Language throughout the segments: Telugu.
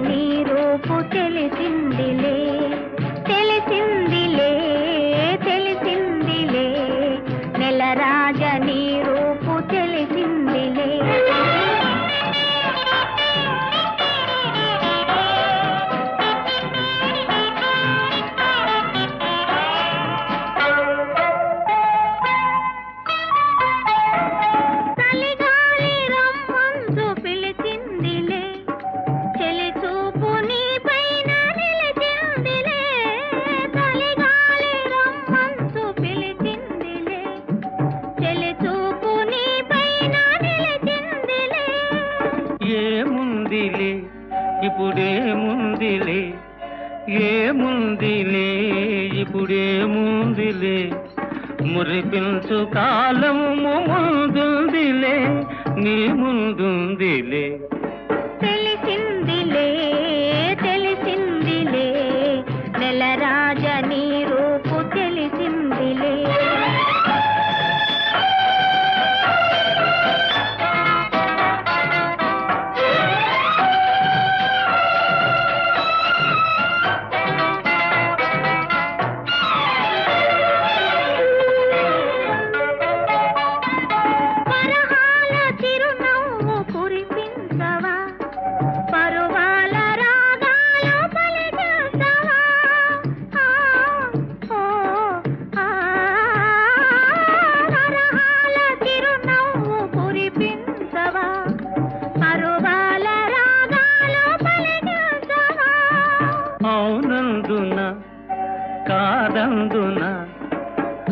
నీ రూపు తెలిసిందిలే తెలిసిందిలే తెలిసిందిలే నెలరాజ నీ రూపు తెలిసిందిలే ఇప్పుడేముందిలే ఏముందిలే ఇప్పుడేముందిలే మురిపించు కాలము ముందుందిలే నీ ముందుందిలే తెలిసిందిలే తెలిసిందిలే నెలరాజ నీ రూపు తెలిసిందిలే కాదందున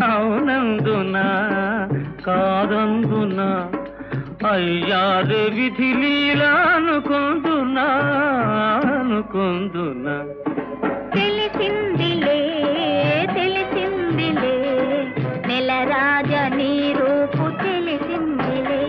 అవునందున కాదందున అయ్యాదే విధి లీలా అనుకుందునా అనుకుందునా తెలిసిందిలే తెలిసిందిలే నెలరాజ నీ రూపు తెలిసిందిలే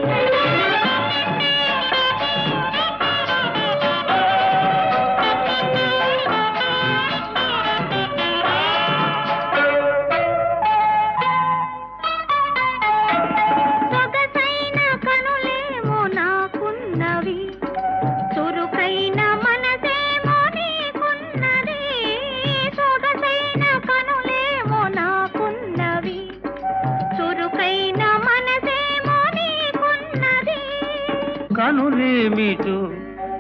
కనులేమిటో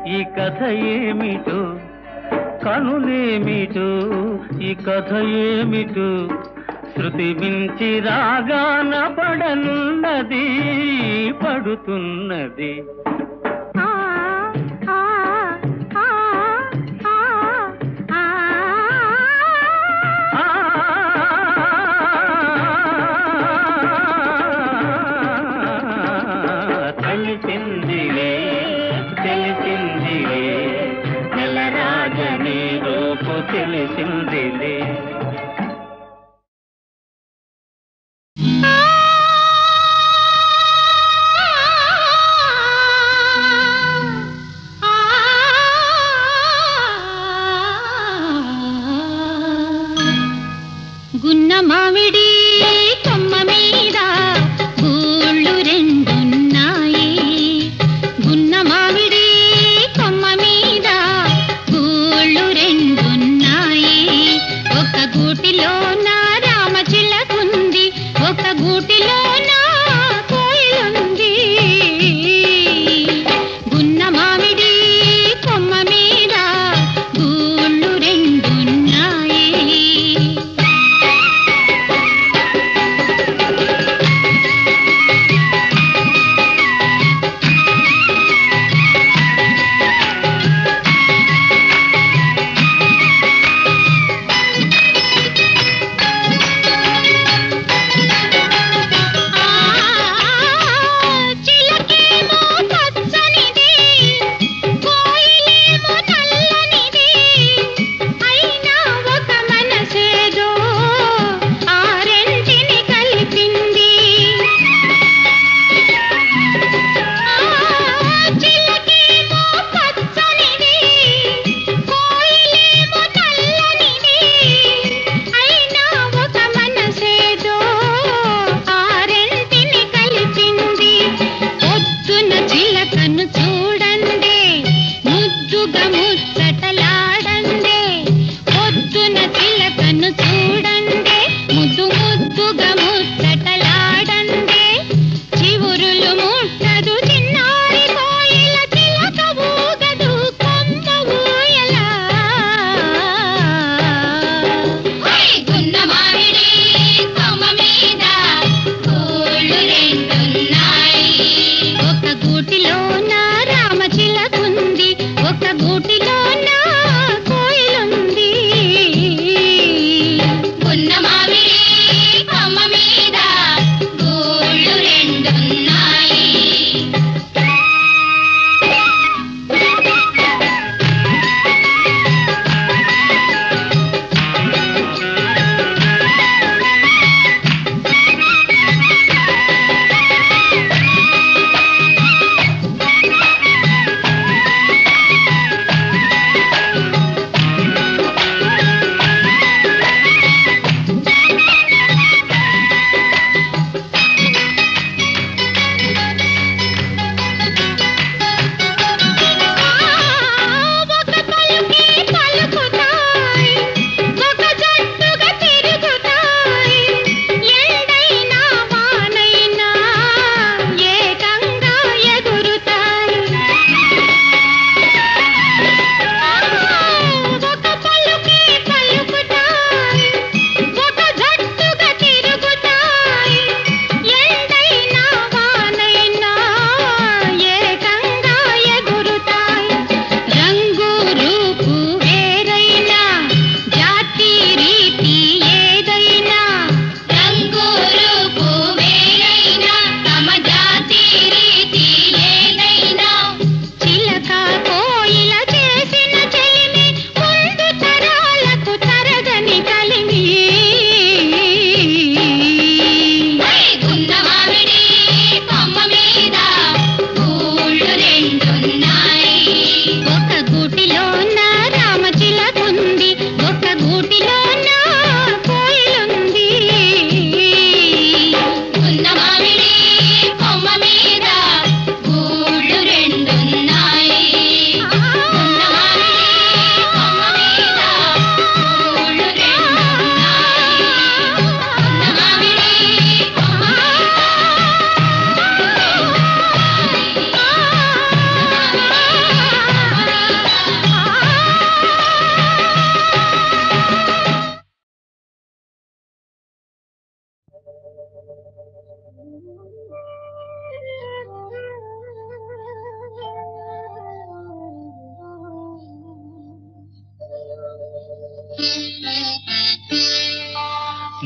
ఈ కథ ఏమిటో కనులేమిటో ఈ కథ ఏమిటో శృతి మించి రాగాన పడనున్నది పడుతున్నది తెలిసిందిలే తెలిసిందిలే నెలరాజ నీ రూపు తెలిసిందిలే గున్న మామిడి కొమ్మ మీద గూళ్ళు రెండున్నాయి గున్న మామిడి కొమ్మ మీద గూళ్ళు రెండున్నాయి ఒక గూటిలో నా రామచిలకుంది ఒక గూటిలో నా కోయిలుంది గున్న మామిడి కొమ్మ మీద గూళ్ళు రెండున్నాయి ముద్దుగా ముచ్చ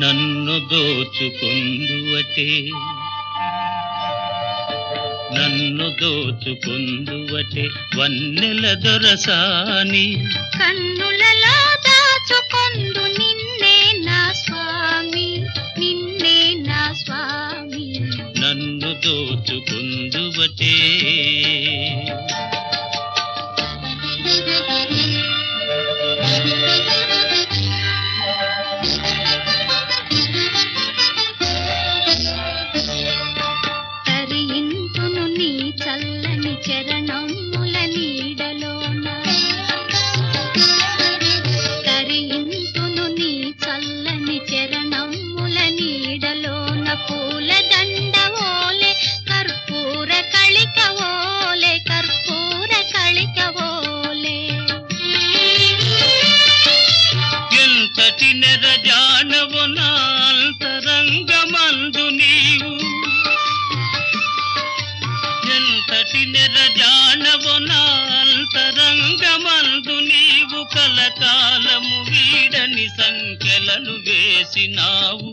నన్ను దోచుకొందువటే నన్ను దోచుకొందువటే వన్నెల దొరసాని కన్నులలో దాచుకొందు నిన్నే నా స్వామి నిన్నే నా స్వామి నన్ను దోచుకొందువటే తరింతును నీ చల్లని చరణముల నీడలోన తరింతును నీ చల్లని చరణముల నీడలోన పూల దండవోలే కర్పూర కళికవోలే కర్పూర కళికవోలే ఎంతటి నెరజానవు నాంతరంగమందు నీవు ఎంతటి నెరజానవు నాంతరంగమందు నీవు కలకాలము వీడని సంఖ్యలను వేసినావు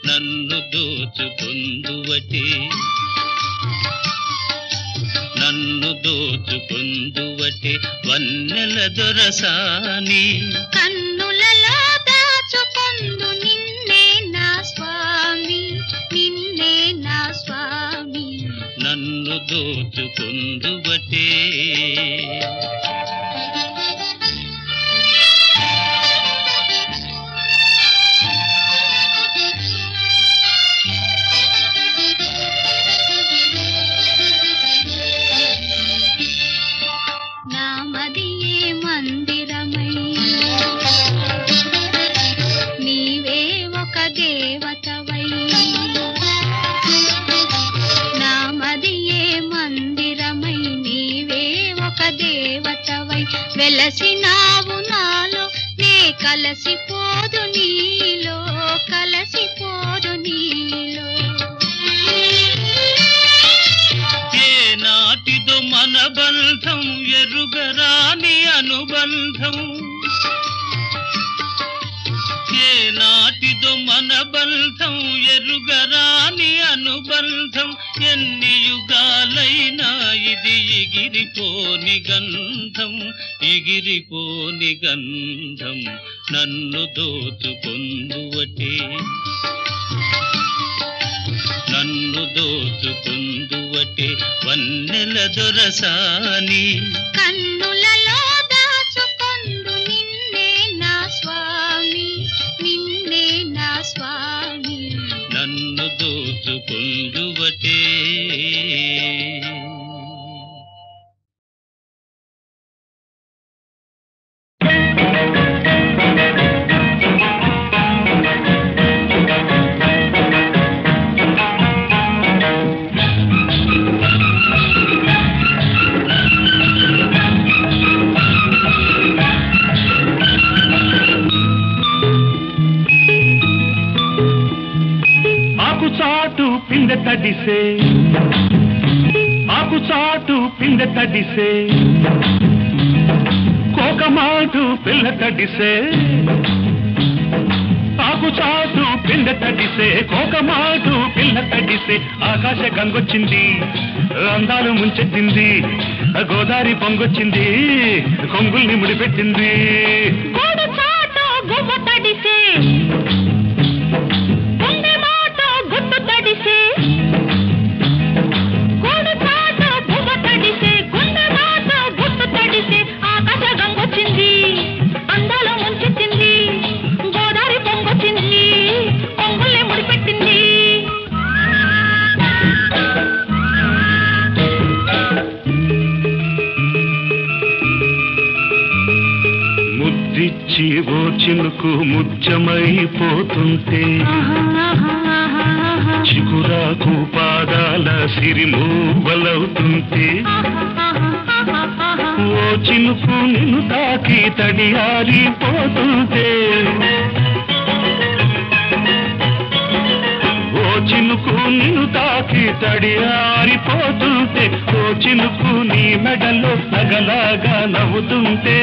నన్ను దోచుకొందువటే నన్ను దోచుకొందువటే వన్నెల దొరసాని కన్నులలో దాచుకొందు నిన్నే నా స్వామి నిన్నే నా స్వామి నన్ను దోచుకొందువటే నామదియే మందిరమై నీవే ఒక దేవతవై నామదియే మందిరమై నీవే ఒక దేవతవై వెలసినావు నాలో నే కలసిపోదు నీలో కలసిపోదు నీలో ఏ నాటిదో మన బంధం ఎరుగరాని అనుబంధం ఏ నాటిదో మన బంధం ఎరుగరాని అనుబంధం ఎన్ని యుగాలైనా ఇది ఎగిరిపోని గంధం నన్ను దోచుకొందువటే నన్ను దోచుకొందువటే వన్నెల దొరసాని కన్నులలో దాచుకొందు నిన్నే నా స్వామి నిన్నే నా స్వామి నన్ను దోచుకొందువటే ఆకుచాటు పిండ తడిసే కోకమాటు పిల్ల తడిసే ఆకుచాటు పిండ తడిసే కోకమాటు పిల్ల తడిసే ఆకాశ గంగొచ్చింది అందాలు ముంచెత్తింది గోదావరి పొంగొచ్చింది కొంగుల్ని ముడిపెట్టింది ఓ చినుకు ముత్యమైపోతుంటే చిగురాకు పాదాల సిరిమూవలవుతుంటే ఓ చినుకు నిన్ను తాకి తడియారిపోతుంటే ఓ చినుకు నిన్ను తాకి తడియారిపోతుంటే ఓ చినుకు నీ మెడలో నగలాగా నవ్వుతుంటే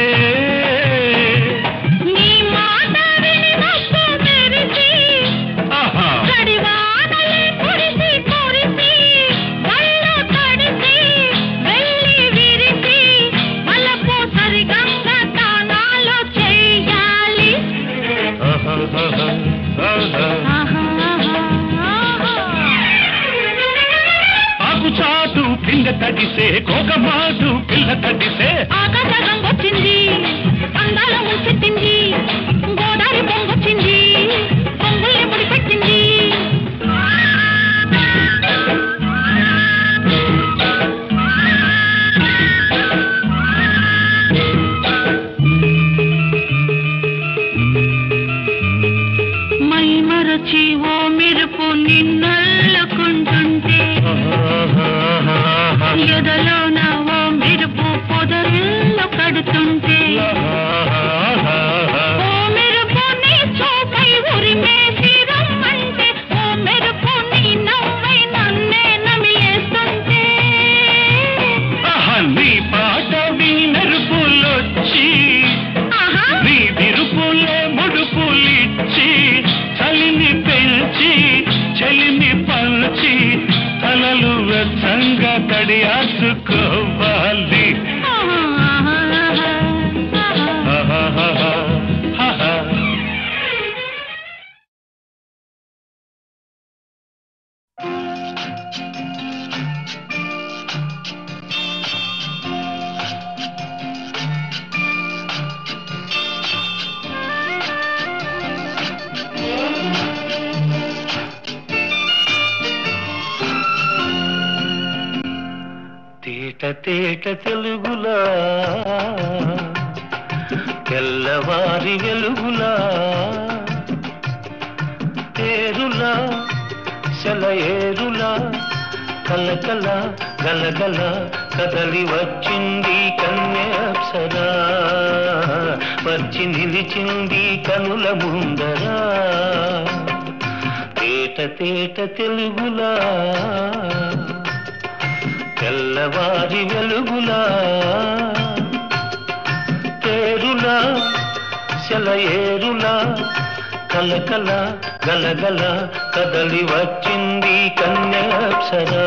నీ మాట విని మబ్బు మెరిసి ఆహా కడివానలే కురిసి కురిసి వల్ల తడిసి వెళ్ళి విరిసి మల్లపు సరిగంగ తానాలో చెయ్యాలి ఆకు చాటు పిండ తడిసే కోకమాటు పిల్ల తడిసే ఆకాశం వచ్చింది అందాల ముంచెత్తింది గోదావరి పొంగొచ్చింది పొంగుల్ని ముడిపెట్టింది మై మరచి ఓ మెరుపు నిన్నల్లుకుంటుంటే ఎదలోన ఓ మెరుపు పొదరిల్లు కడుతుంటే ఓ మెరుపు నీ చూపై ఉరిమేసి రమ్మంటే ఓ మెరుపు నీ నవ్వై నన్నే నమిలేస్తుంటే నీ పాట మెరుపులొచ్చి నీ విరుపులే ముడుపులిచ్చి చలిని పెంచి చలిని పంచి తలలు వెచ్చంగా తడియాసుకోవాలి తేట తేట తెలుగులా తెల్లవారి వెలుగులా తేరులా సెలయేరులా కలకల గలగల కదలి వచ్చింది కన్యాప్సరా వచ్చి నిలిచింది కనుల ముందరా తేట తేట తెలుగులా తెల్లవారి వెలుగులా తేరులా సెలయేరులా కలకల గలగల కదలి వచ్చింది కన్యాప్సరా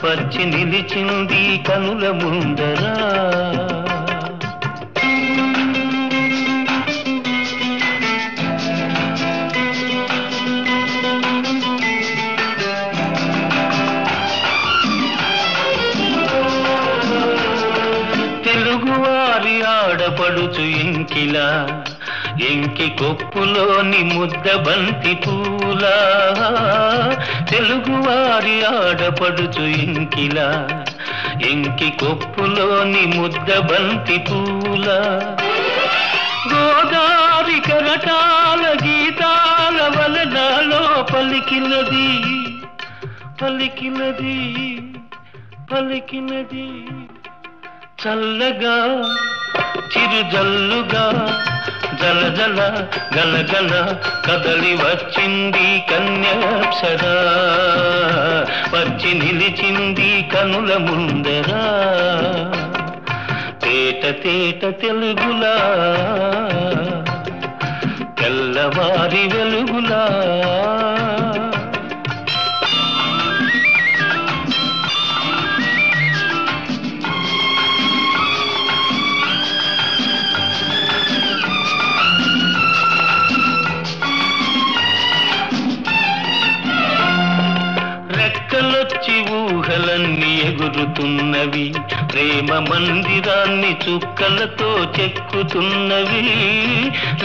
వచ్చి నిలిచింది కనుల ముందరా తెలుగువారి ఆడపడుచు ఇంకిలా ఎంకి కొప్పులోని ముద్ద బంతి పూలా తెలుగువారి ఆడపడుచు ఇంకిలా ఎంకి కొప్పులోని ముద్ద బంతి పూలా గోదావరి కరటాల గీతాల వలనాలో పలికినది పలికినది పలికినది చల్లగా చిరుజల్లుగా జలజల గలగల కదలి వచ్చింది కన్యాప్సరా వచ్చి నిలిచింది కనుల ముందరా తేట తేట తెలుగులా తెల్లవారి వెలుగులా రెక్కలొచ్చి ఊహలన్నీ ఎగురుతున్నవి ప్రేమ మందిరాన్ని చుక్కలతో చెక్కుతున్నవి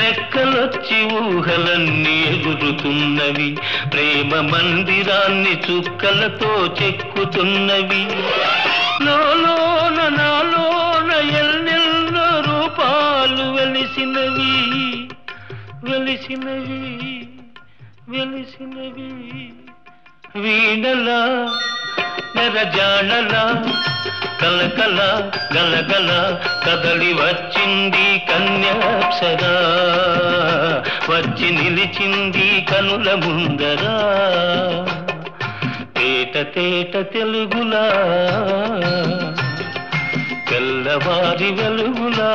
రెక్కలొచ్చి ఊహలన్నీ ఎగురుతున్నవి ప్రేమ మందిరాన్ని చుక్కలతో చెక్కుతున్నవి లోలోన నాలోన ఎన్నెన్నో రూపాలు వెలిసినవి వెలిసినవి కలకల గలగల కదలి వచ్చింది కన్యాప్సరా, వచ్చి నిలిచింది కనుల ముందరా, తేట తేట తెలుగులా తెల్లవారి వెలుగులా.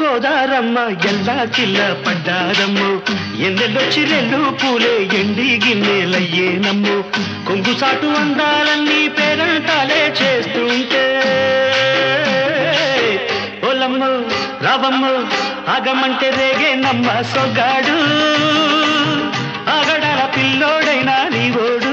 గోదారమ్మ ఎల్లా చిల్ల పడ్డారమ్ము, ఎన్నెల్లొచ్చి రెల్లు పూలే ఎండి గిన్నెలయ్యేనమ్ము, కొంగు సాటు అందాలన్నీ పేరంటాలే చేస్తుంటే ఓలమ్ము రావమ్ము ఆగమంటే రేగేనమ్మ సొగాడు, ఆగడాల పిల్లోడైనా నీవోడు.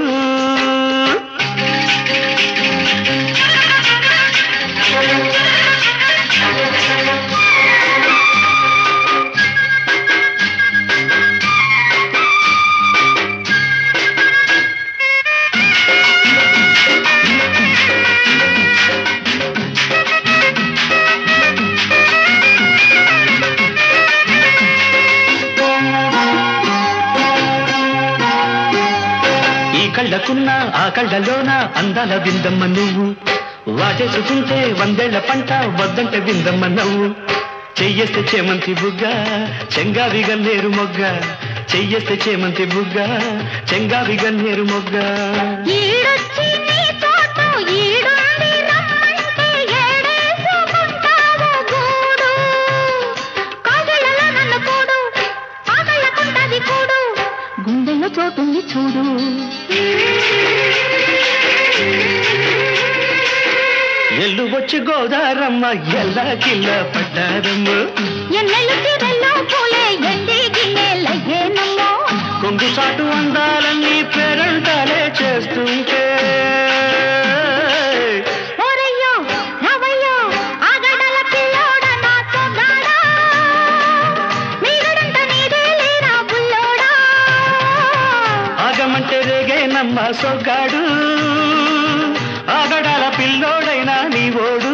కళ్ళకున్న ఆ కళ్ళలోన అందాల విందమ్మ నువ్వు, వాటేసుకుంటే వందేళ్ల పంట వద్దంటే విందమ్మ నవ్వు, చెయ్యేస్తే చేమంతి బుగ్గ చెంగావి గన్నేరు మొగ్గ, చెయ్యేస్తే చేమంతి బుగ్గ చెంగావి గన్నేరు మొగ్గ. గుండెల్లో చోటుంది చూడు, ఎల్లు వచ్చి గోదారమ్మ ఎల్లా కిల్ల పడ్డారమ్మ, ఎన్నెల్లు తీరెల్లో పూలే ఎండి గిన్నెలయ్యేనమ్మో, కొంగు సాటు అందాలన్నీ పేరంటాలే చేస్తుంటే ఓరయ్యో రావయ్యో ఆగడాల పిల్లోడ నా సొగాడా, మీరంట నీదే లేరా బుల్లోడా, ఆగమంటే రేగేనమ్మ సొగాడు, ఆగడాల పిల్లోడైనా నీవోడు.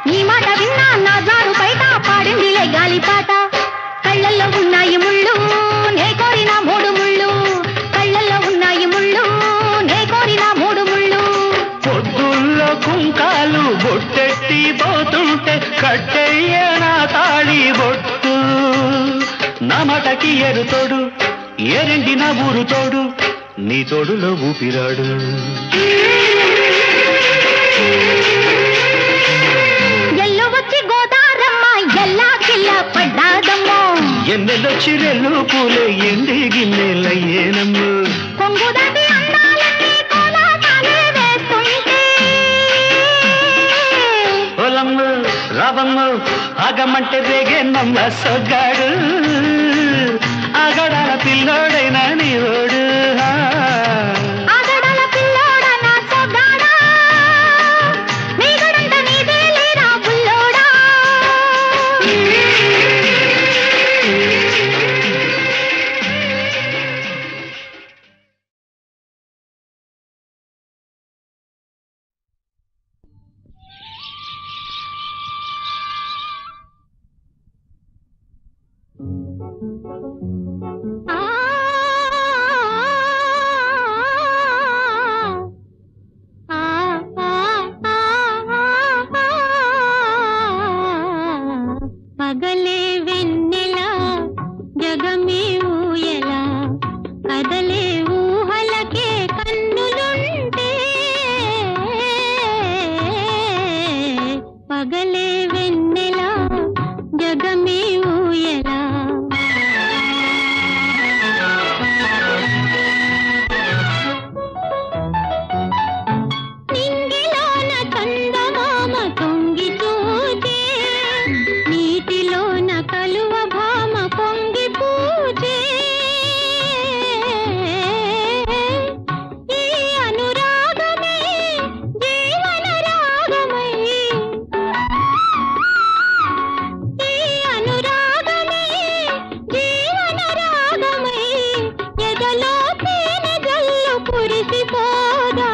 నీ మాట విన్నా నా జారు బయట పాడిందిలే గాలిపాట, కళ్ళల్లో ఉన్నాయి ముళ్ళు నే కోరిన మూడు ముళ్ళు, కళ్ళల్లో ఉన్నాయి ముళ్ళు నే కోరిన మూడు ముళ్ళు, పొద్దుల్లో కుంకాలు బొట్టెట్టి పోతుంటే కట్టెయ్య నా తాళి బొట్టు, నా మాటకి ఎరుతోడు ఏరెండి నా ఊరు తోడు, నీ తోడులో ఊపిరాడు. ఎల్లు వచ్చి గోదారమ్మ ఎల్లా కిల్ల పడ్డాదమ్మో, ఎన్నెల్లొచ్చి రెల్లు పూలే ఎండి గిన్నెలయ్యేనమ్ము, కొంగు దాటి అందాలన్నీ కోలాటాలే రావమ్మో ఆగమంటే రేగే నమ్మ సొగ్గాడు ఆగడాల పిల్లోడైనా నీవోడు ఆగడాల పిల్లోడా నా సొగ్గాడా నీగడంట నీదే లేరా బుల్లోడా పగలే వెన్నెలా జగమే ఊయలా కదలే ఊహలకే కన్నులుంటే పగలే వెన్నెలా జగమే ఊయలా నింగిలోన చందమామ తొంగి చూచే నీటిలోన కలువ భామ పొంగి పూచే ఈ అనురాగమే జీవన రాగమై ఈ అనురాగమే జీవన రాగమై ఎదలో తేనె జల్లు కురిసిపోదా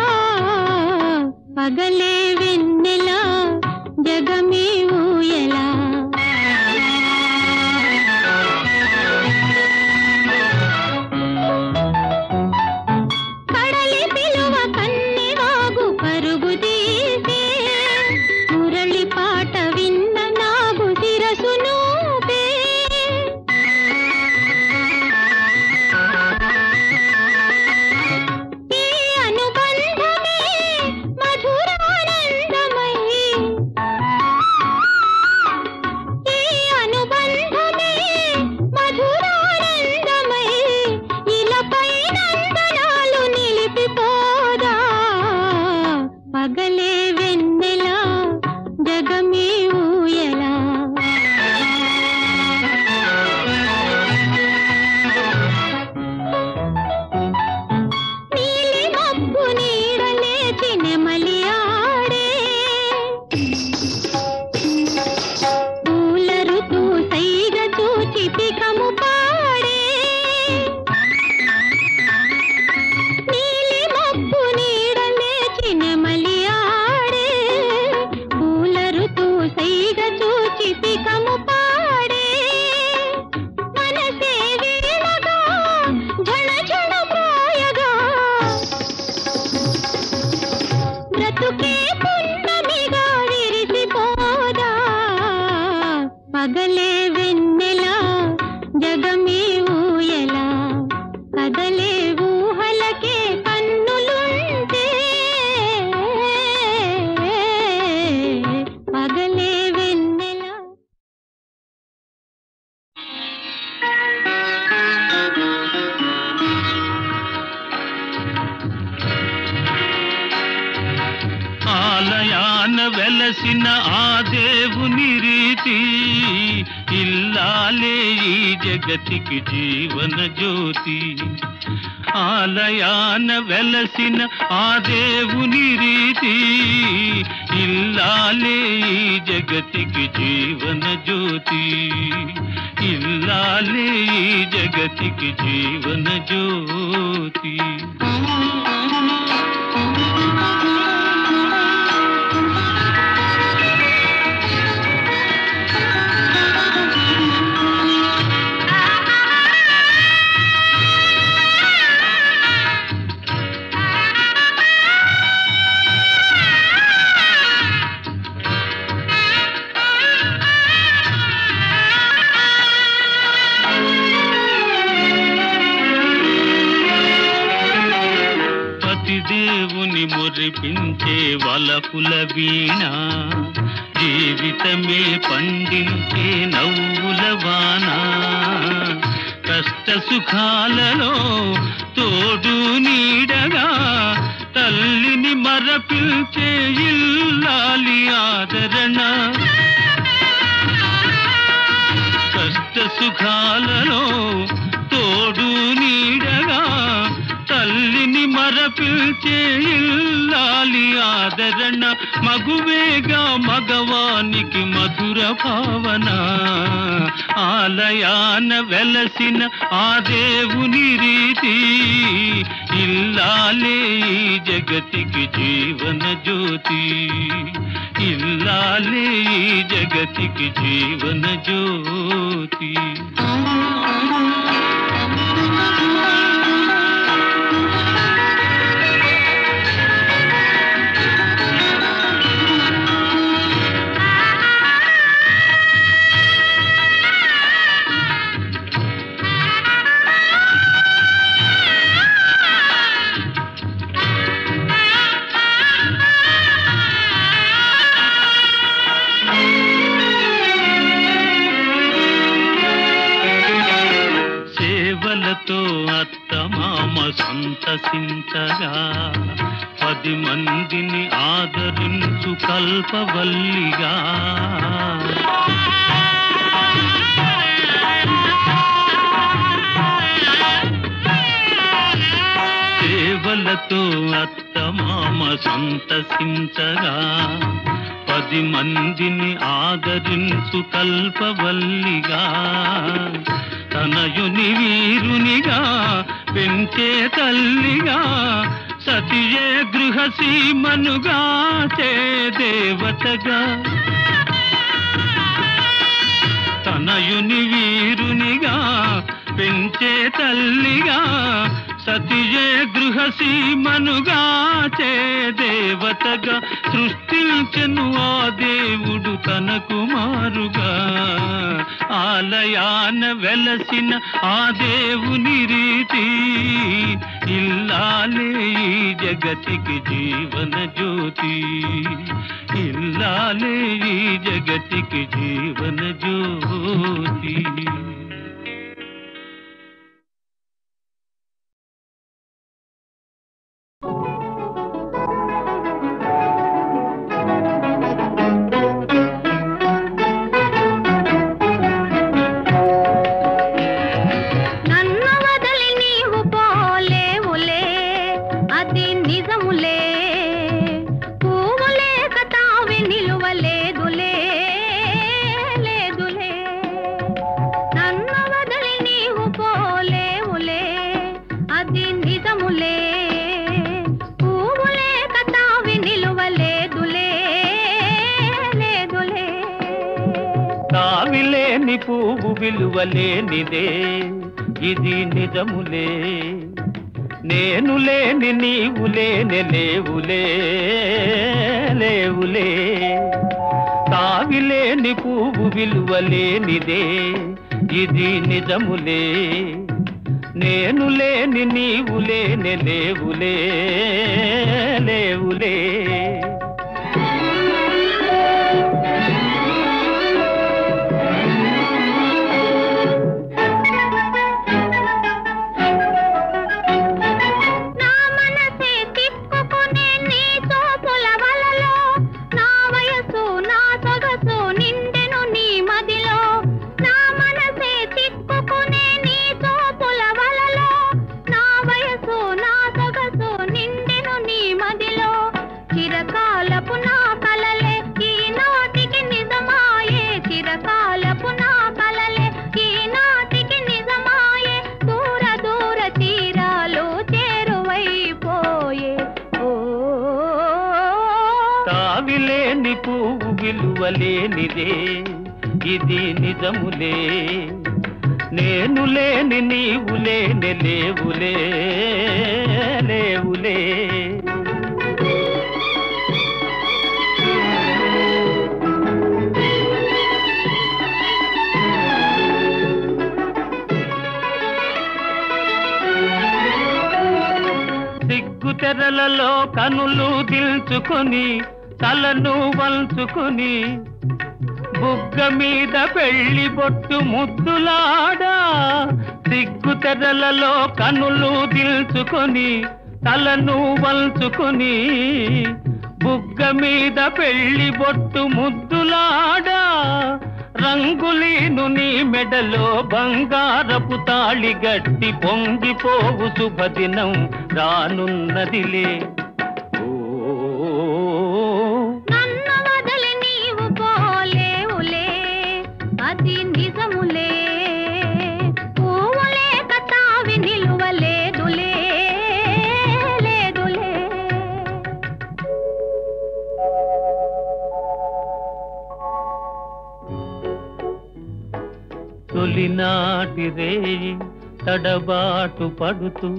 పగలే వెన్నెలా జగమే ఊయలా కడలి పిలువ కన్నెవాగు పరుగు తీసే మురళి పాట విన్న నాగు శిరసు నూపే ఈ అనుబంధమే మధురానందమై ఈ అనుబంధమే మధురానందమై ఇలపై నందనాలు నిలిపిపోదా పగలే వెన్నెలా జగమే ఊయలా నీలి మబ్బు నీడలేచి నెమలి ఆడే పూల ఋతు సైగ చూచి పికము పాడే నీలి మబ్బు నీడలేచి నెమలి ఆడే పూల ఋతు సైగ చూచి పికము పాడే మనసే వీణగా ఝణ ఝణ ప్రాయగా బ్రతుకే పున్నమిగా విరిసిపోదా పగలే వెన్నెలా జగమే ఊయలా కదలే ఊహలకే కన్నులుంటే పగలే వెన్నెలా ఆలయాన వెలసిన ఆ దేవుని రీతి ఇల్లాలే ఈ జగతికి జీవన జ్యోతి ఆలయాన వెలసిన ఆ దేవుని రీతి ఇల్లాలే ఈ జగతికి జీవన జ్యోతి ఇల్లాలే ఈ జగతికి జీవన జ్యోతి దేవుని మురిపించే వలపుల వీణ జీవితమే పండించే నవ్వుల వాన కష్ట సుఖాలలో తోడు నీడగా తల్లిని మరపించే ఇల్లాలి ఆదరణ కష్ట సుఖాలలో తోడు నీడగా తల్లిని మరపిల్చే ఇల్లాలి ఆదరణ మగువేగా మగవానికి మధుర భావన ఆలయాన వెలసిన ఆ దేవుని రీతి ఇల్లాలే ఈ జగతికి జీవన జ్యోతి ఇల్లాలే ఈ జగతికి జీవన జ్యోతి అత్తమామ సంతసించగా 10 మందిని ఆదరించు కల్పవల్లిగా సేవలతో అత్తమామ సంతసించగా 10 మందిని ఆదరించు కల్పవల్లిగా తనయుని వీరునిగా పెంచే తల్లిగా సతియే గృహసీమనుగా చే దేవతగా తనయుని వీరునిగా పెంచే తల్లిగా సతియే గృహసీమనుగా చే దేవతగా సృష్టించెను ఆ దేవుడు తన కుమారుగా ఆలయాన వెలసిన ఆ దేవుని రీతి ఇల్లాలే ఈ జగతికి జీవన జ్యోతి ఇల్లాలే ఈ జగతికి జీవన జ్యోతి పువ్వు విలువలేనిదే ఇది నిజములే నేను లేని నీవు లేని లేవులే లేవులే తావిలేని పువ్వు విలువలేనిదే ఇది నిజములే నేను లేని నీవు లేని లేవులే లేవులే తావిలేని పువ్వు విలువలేనిదే ఇది నిజములే నేను లేని నీవు లేని లేవులే లేవులే సిగ్గుతెరలలో కనులు దిల్చుకొని తలను వంచుకొని బుగ్గ మీద పెళ్లి బొట్టు ముద్దులాడా సిగ్గుతెరలలో కనులు దిల్చుకొని తలను వంచుకొని బుగ్గ మీద పెళ్లి బొట్టు ముద్దులాడా రంగులీను నీ మెడలో బంగారపు తాళి గట్టి పొంగిపోవు శుభదినం రానున్నదిలే. నన్ను వదిలి నీవు పోలేవులే, అది నిజములే. పువ్వులే కతావి నిలువలేదులే, లేదులే. తొలినాటి రేయి తడబాటు పడుతూ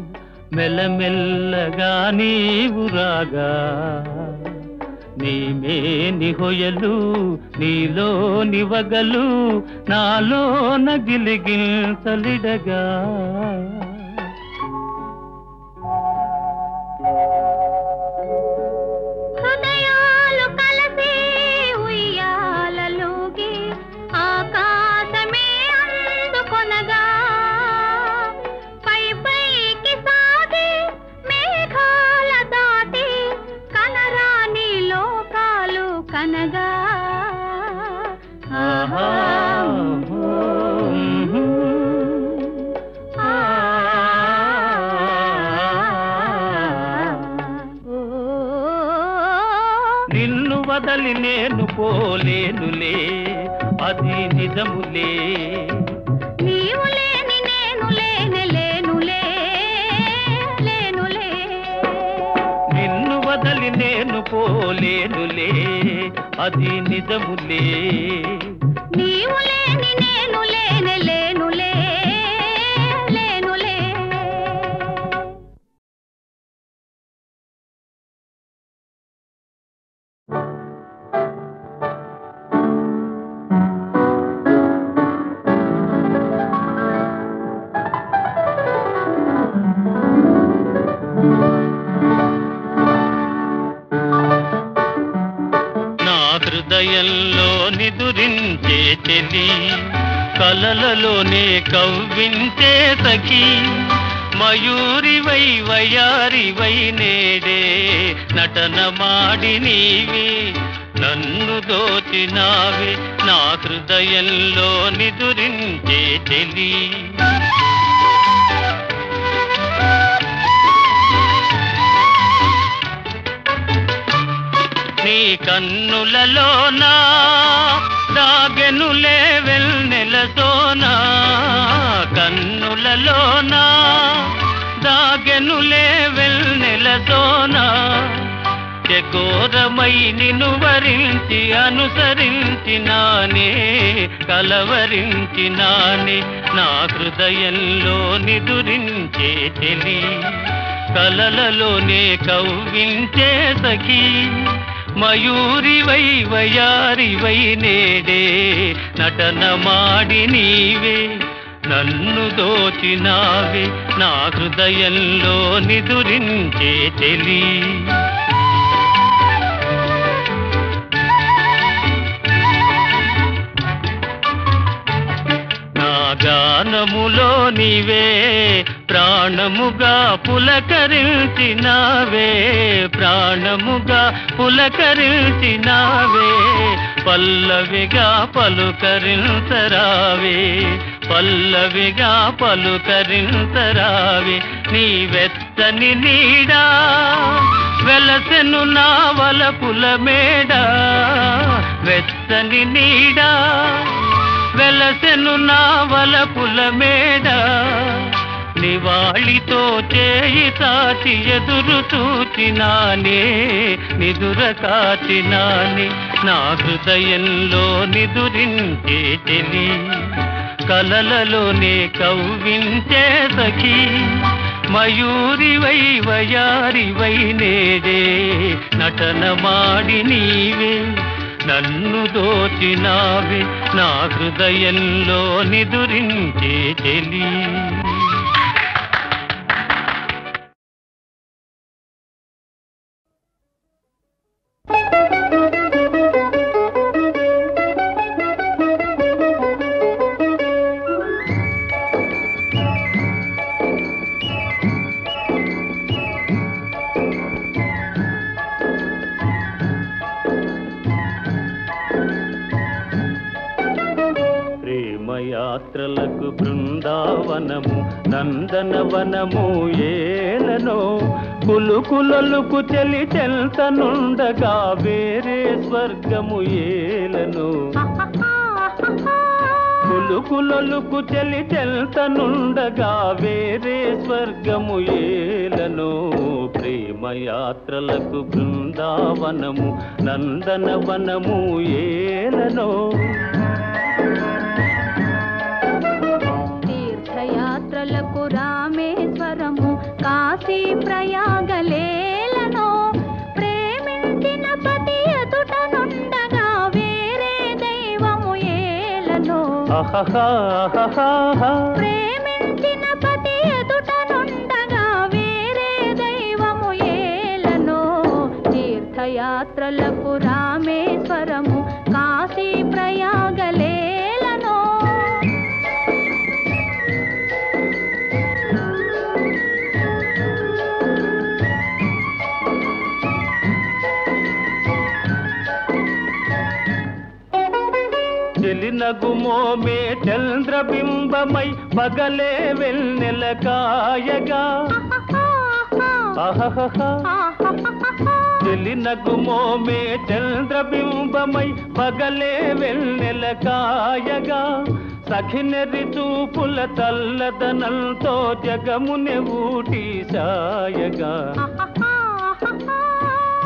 మెల్లమెల్లగా నీవు రాగా, నీమేని హొయలు నీలో నివగలు నాలో నగిలిగిల్చలిడగా. హృదయాలు కలిసి ఉయ్యాలలోగి ఆకాశమే అందుకొనగా, పై పైకి సాగి మేఘాల దాటి కనరాని లోకాలు కనగా. ఆహా నిన్ను వదలి నేను పోలేనులే, అది నిజములే. నీవు లేని నేను లేనే లేనులే, లేనులే. నిన్ను వదలి నేను పోలేనులే, అది నిజములే. నీవు లేని నేను లేనే లేనులే, లేనులే. నా హృదయంలో నిదురించే చెలి, కలలలోనే కవ్వించే సఖి. మయూరివై వయారివై నేడే నటన మాడి నీవే నన్ను దోచినావే. నా హృదయంలో నిదురించే చెలి. నీ కన్నులలోనా దాగెనులే వెన్నెల సోనా, కన్నులలోనా దాగెనులే వెన్నెల సోనా. చకోరమై నిన్ను వరించి అనుసరించినానే, కలవరించినానే. నా హృదయంలో నిదురించే చెలి, కలలలోనే కవ్వించే సఖి. మయూరివై వయారివై నేడే నటన మాడి నీవే నన్ను దోచినావే. నా హృదయంలో నిదురించే చెలి. నా గానములో నీవే ప్రాణముగా పులకరించినావే, ప్రాణముగా పులకరించినావే. పల్లవిగా పలుకరించరావే, పల్లవిగా పలుకరించరావే. నీ వెచ్చని నీడా వెలసెను నా వలపుల మేడ, వెచ్చని నీడా వెలసెను నా వలపుల మేడ. నివాళితో చేయి తాచి ఎదురు చూచినానే, నిదుర కాచినానే. నా హృదయంలో నిదురించే చెలి, కలలలోనే కవ్వించే సఖి. మయూరివై వయారివై నేడే నటన మాడి నీవే నన్ను దోచినావే. నా హృదయంలో నిదురించే చెలి. యాత్రలకు బృందావనము నందనవనము ఏలనో కులుకులొలుకు చెలి చెల్తనుండగా వేరే స్వర్గము ఏలనో కులుకులొలుకు చెలి చెల్తనుండగా వేరే స్వర్గము ఏలనో ప్రేమయాత్రలకు బృందావనము నందనవనము ఏలనో తీర్థయాత్రలకు రామేశ్వరము కాశీ ప్రయాగలేలనో ప్రేమించిన పతి ఎదుటనుండగా వేరే దైవము ఏలనో ప్రేమించిన పతి ఎదుటనుండగా వేరే దైవము ఏలనో తీర్థయాత్రలకు రామేశ్వరము కాశీ ప్రయాగలేలనో చెలినగుమోమే చంద్రబింబమై పగలే వెన్నెల కాయగా చెలినగుమోమే చంద్రబింబమై పగలే వెన్నెల కాయగా సఖినెరి చూపుల తల్లదనంతో జగమునే ఊటి సాయగా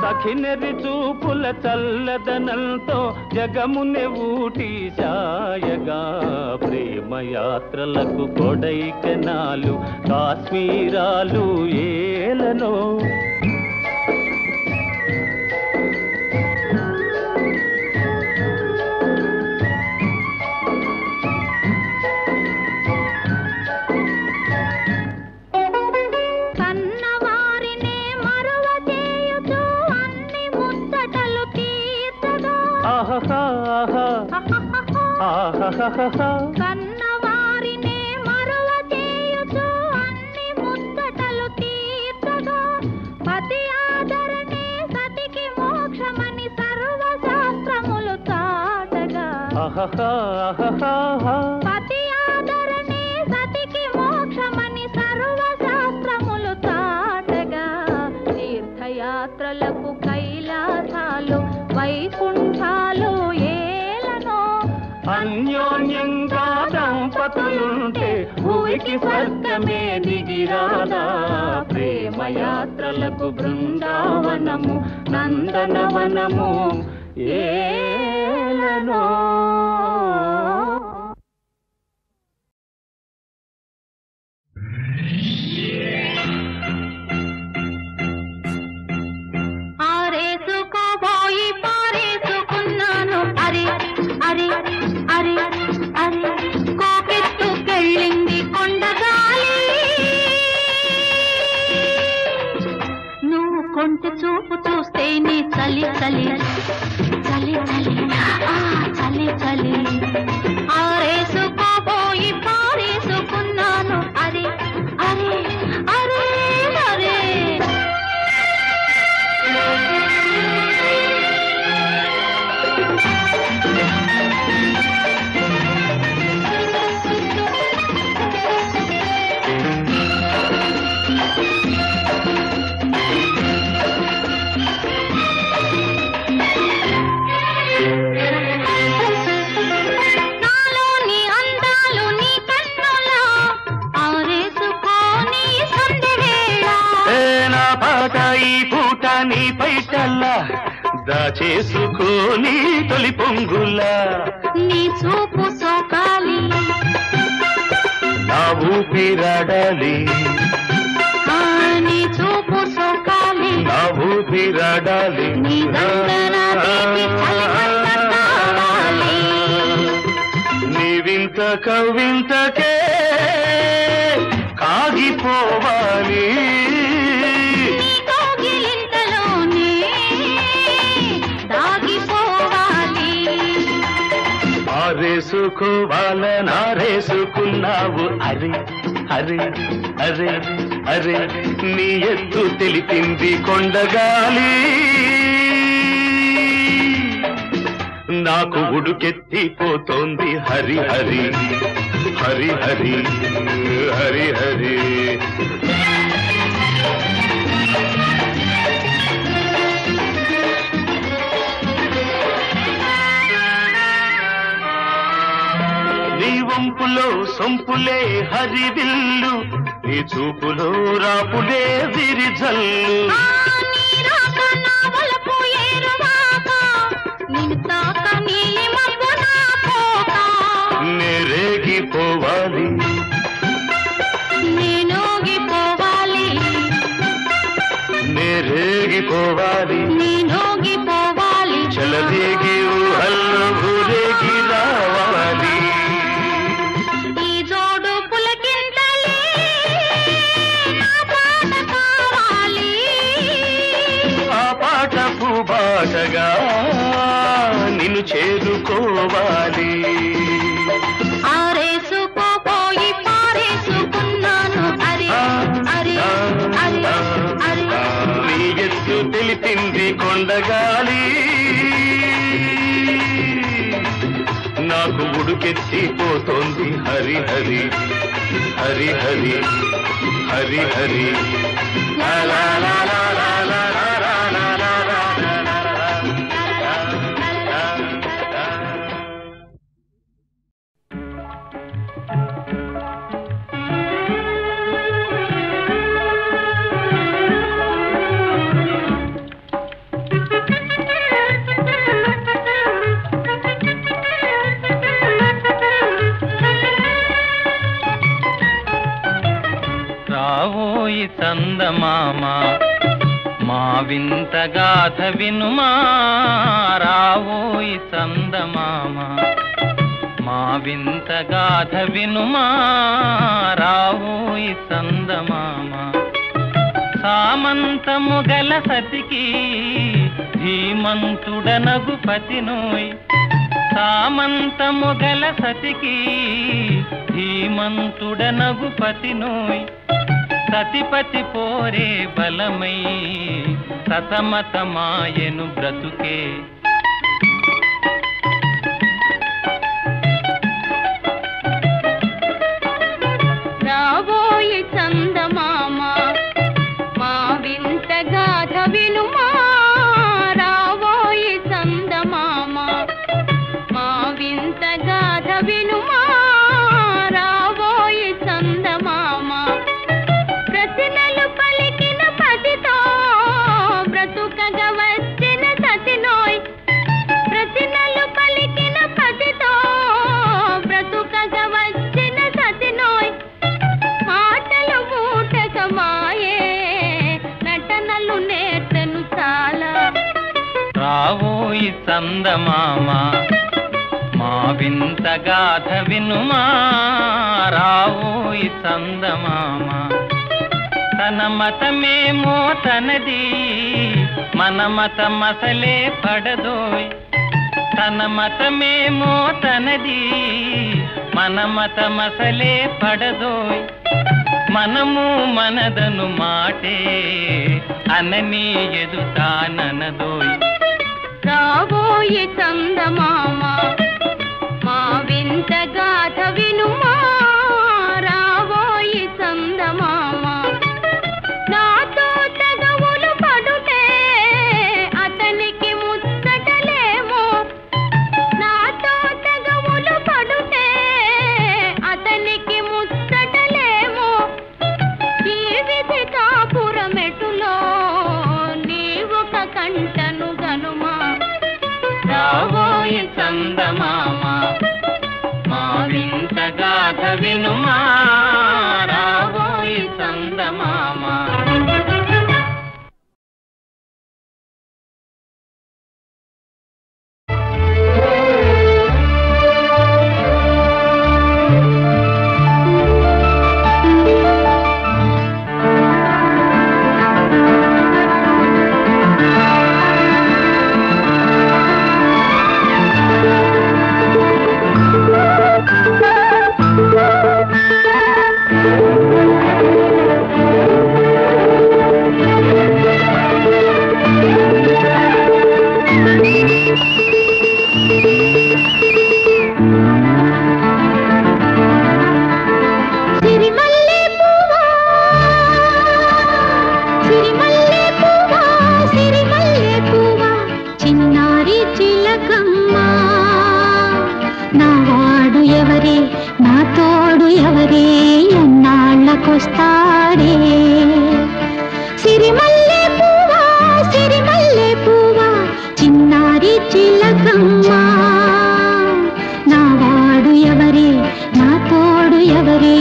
సఖినెరి చూపుల చల్లదనంతో జగమునే ఊటి సాయగా ప్రేమయాత్రలకు కొడైకెనాలు కాశ్మీరాలు ఏలనో కన్నవారినే మరువ చేయుచు అన్ని ముచ్చటలు తీర్చగా పతి ఆదరణే సతికి మోక్షమని సర్వశాస్త్రములు చాటగా పతి ఆదరణే సతికి మోక్షమని సర్వశాస్త్రములు చాటగా తీర్థయాత్రలకు కైలాసాలు వైకుంఠాలు ఏలనో అన్యోన్యంగా దంపతులుంటే భూమికి స్వర్గమే దిగిరాదా ప్రేమయాత్రలకు బృందావనము నందనవనము ఏలనో ఆరేసుకోబోయి పారేసుకున్నాను అరే అరే అరే అరే కోకెత్తుకెళ్ళింది కొండగాలి నువ్వు కొంచె చూపు చూస్తేనే చలి చలి చలి చలి చలి చలి ఆరేసుకోబోయి పారేసుకున్నాను అరే అరే అరే అరే నీ పైటల్లా దాచేసుకోని తొలి పొంగులా నీ చూపు సోకాలి నా ఊపిరాడాలి నీ చూపు సోకాలి నా ఊపిరాడాలి నీ దండన నీ వింత కవింతకే కాగిపోవాలి ఆరేసుకోవాలనారేసుకున్నావు అరే అరే అరే అరే నీ ఎత్తు తెలిపింది కొండగాలి నాకు ఉడుకెత్తిపోతోంది హరి హరి హరి హరి హరి హరి. నీ వంపులో సొంపులే హరివిల్లు, నీ చూపులో రాపులే విరిజల్లు. నేరేగిపోవాలి నేనోగిపోవాలి, నేరేగిపోవాలి నేనోగిపోవాలి, చలదేగి ఊహల్లో ఊరేగి రావాలి. ఈ జోడు పులకింతలే నా పాట కావాలి, ఆ పాట పూబాటగా నిన్ను చేరుకోవాలి. ఆరేసుకోపోయి పారేసుకున్నాను అరి అరి అరి అరి. నీ ఎత్తు తెలిపింది కొండగాలి, నాకు ఉడుకెత్తిపోతోంది హరి హరి హరి హరి హరి హరి. లా లా లా లా లా లా లా లా లా లా లా. రావోయి చందమామ మా వింత గాథ వినుమా, రావోయి చందమామ మా వింత గాథ వినుమా, రావోయి చందమామ. సామంతము గల సతికి ధీమంతుడనగు పతినోయ్, సామంతము గల సతికి ధీమంతుడనగు పతినోయ్. సతిపతి పోరే బలమై సతమతమాయను బ్రతుకే, రాబోయి చందమామ మా వింత గాథ వినుమా, రాబోయి చందమామ మా వింత గాథ వినుమా, రాబోయి చందమామ. ప్రతినలు పలికిన పతితో బ్రతుకగా వచ్చిన సతినోయ్, ప్రతినలు పలికిన పతితో బ్రతుకగా వచ్చిన సతినోయ్. మాటలు మూటకమాయే నటనలు నేర్చను చాలా, రావోయి చందమామ మా వింత గాథ వినుమా, రావోయి చందమామ. తన మతమేమో తనది మన మతమసలే పడదోయ్, తన మతమేమో తనది మన మతమసలే పడదోయ్. మనము మనదను మాటే అనని ఎదుతాననదోయ్, రాబోయి చందమామ మా వింత గాథ వినుమా, రాబోయి చందమామ. నాతో తగవులు పడుతే అతనికి ముచ్చటలేమో, నాతో తగవులు పడుతే అతనికి ముచ్చటలేమో. ఈ విధి కాపురమెటులో నీవొక కంటను గనుమా, రావోయి చందమామ మా వింత గాథ వినుమా, రావోయి చందమామ. నాళ్ళకొస్తాడే సిరిమల్లె పువ్వా చిన్నారి చిలకమ్మ నావాడు ఎవరే నా తోడు ఎవరే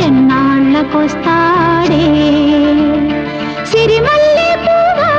ఎన్నాళ్ళకొస్తాడే సిరిమల్లె పువ్వా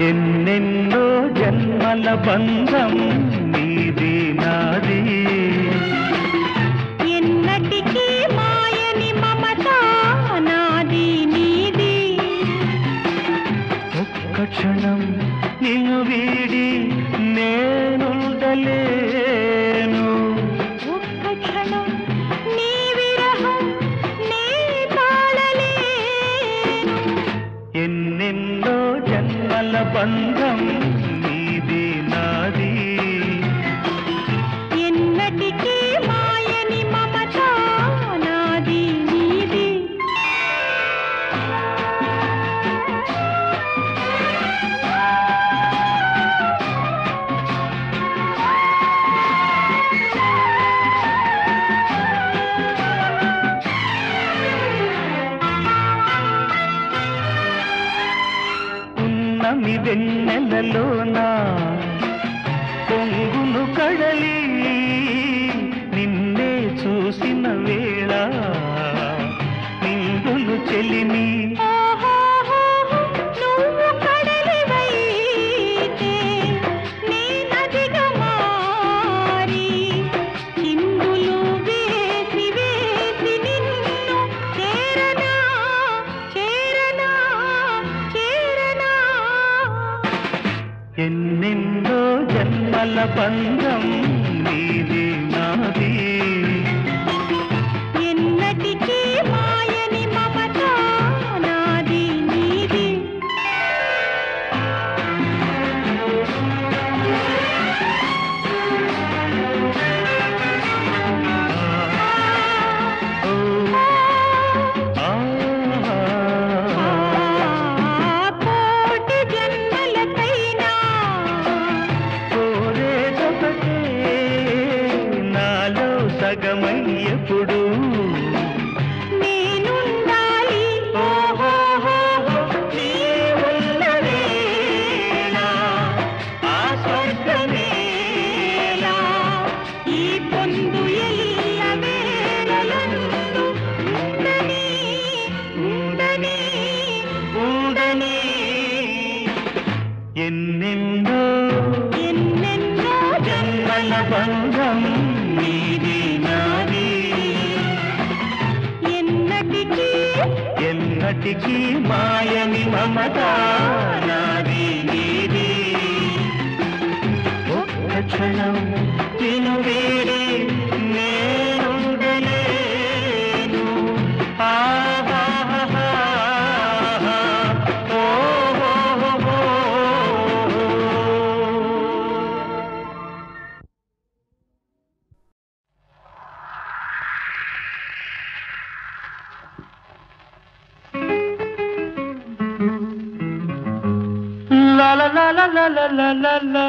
ఎన్నెన్నో జన్మల బంధం నీది నాది ఎన్నటికీ మాయని మమత నాది నీది ఒక్క క్షణం నిన్ను వీడి నేనుండలేను ఒక్క క్షణం నీ విరహం నే తాళలేను ఎన్నెన్నో జన్మల బంధం నీది నాది ఎన్నటికీ మాయని మమత నాది నీది వెన్నెలలోన పొంగును కడలి నిన్నే చూసిన వేళ నిండులు చెలిమి ఎన్నెన్నో జన్మల బంధం నీది నాది ఎన్నటికీ మాయని మమత నాది నీది కోటి జన్మలకైనా కోరేదొకటే నాలో సగమై ఎప్పుడు నేనుండాలి నీ ఉన్న వేళ ఆ స్వర్గమేలా ఈ పొందు ఎల్ల వేళలందు ఉండని ఉండని ఉండని ఎన్నెన్నో ఎన్నెన్నో జన్మల బంధం నీది నాది ఎన్నటికీ ఎన్నటికీ మాయని మమత నాది నీది ఒక్క క్షణం నిన్ను వేడి నేనుండలేను ఆహాహాహా. ఓహోహోహో. లా లా లా లా లా లా లా లా లా.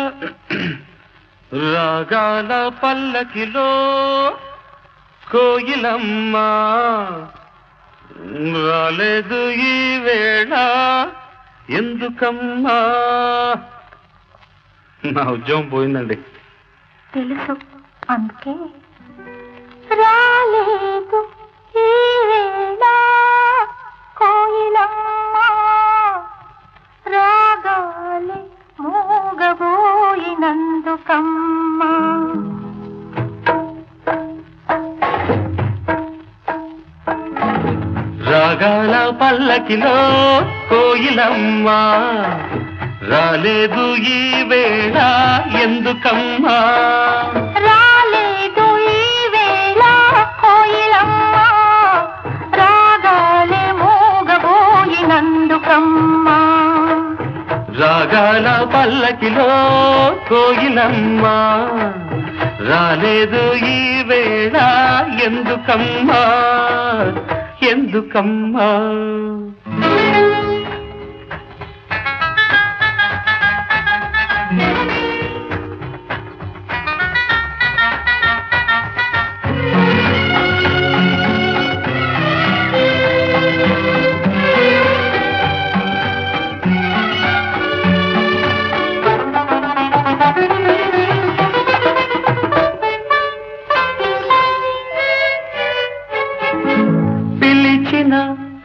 రాగాల పల్లకిలో కోయిలమ్మ రాలేదు ఈ వేళ ఎందుకమ్మా నా ఉద్యోగం పోయిందండి తెలుసు అందుకే రాలేదు ఈ వేళ కోయిలమ్మ రాగాలి మూగబోయినందుకమ్మా రాగాల పల్లకిలో కోయిలమ్మ రాలేదు ఈ వేళ ఎందుకమ్మా రాలేదు ఈ వేళ కోయిలమ్మ రాగాలి మూగబోయినందుకమ్మా రాగాల పల్లకిలో కోయిలమ్మ రాలేదు ఈ వేళ ఎందుకమ్మా ఎందుకమ్మా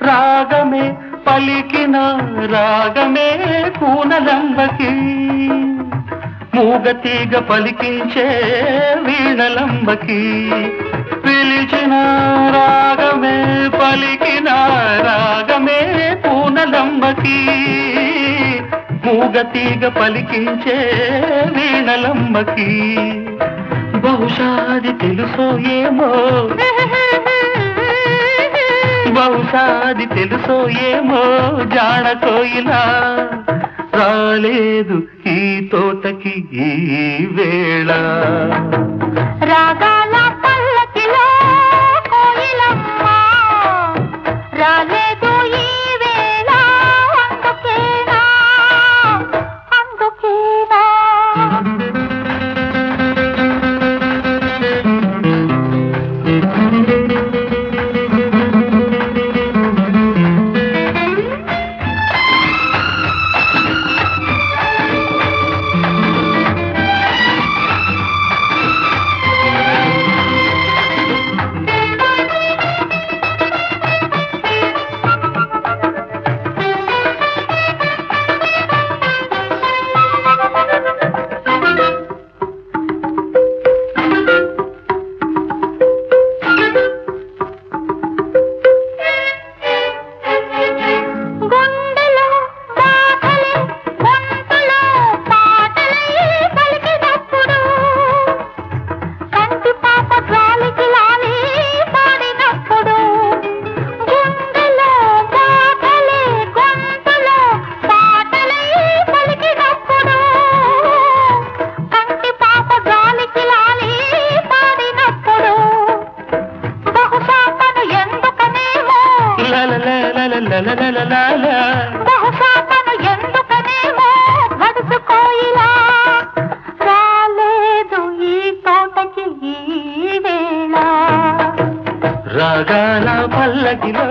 రాగమే పలికిన రాగమే కూనలంబకి మూగతీగ పలికించే వీణలంబకి పిలిచిన రాగమే పలికిన రాగమే కూనలంబకి మూగతీగ పలికించే వీణలంబకి బహుశాది తెలుసో ఏమో బహుశాది తెలుసో ఏమో జాడ కోయిలా రాలేదు ఈ తోటకి ఈ వేళ రాగాల పల్లకిలో కోయిలమ్మ రాలేదు ఈ వేళ అందుకేనా అందుకేనా బహుశా తను ఎందుకనేమో నడుచుకోయిలా రాలేదు ఈ తోటకి ఈ వేళ. రాగాల పల్లకిలో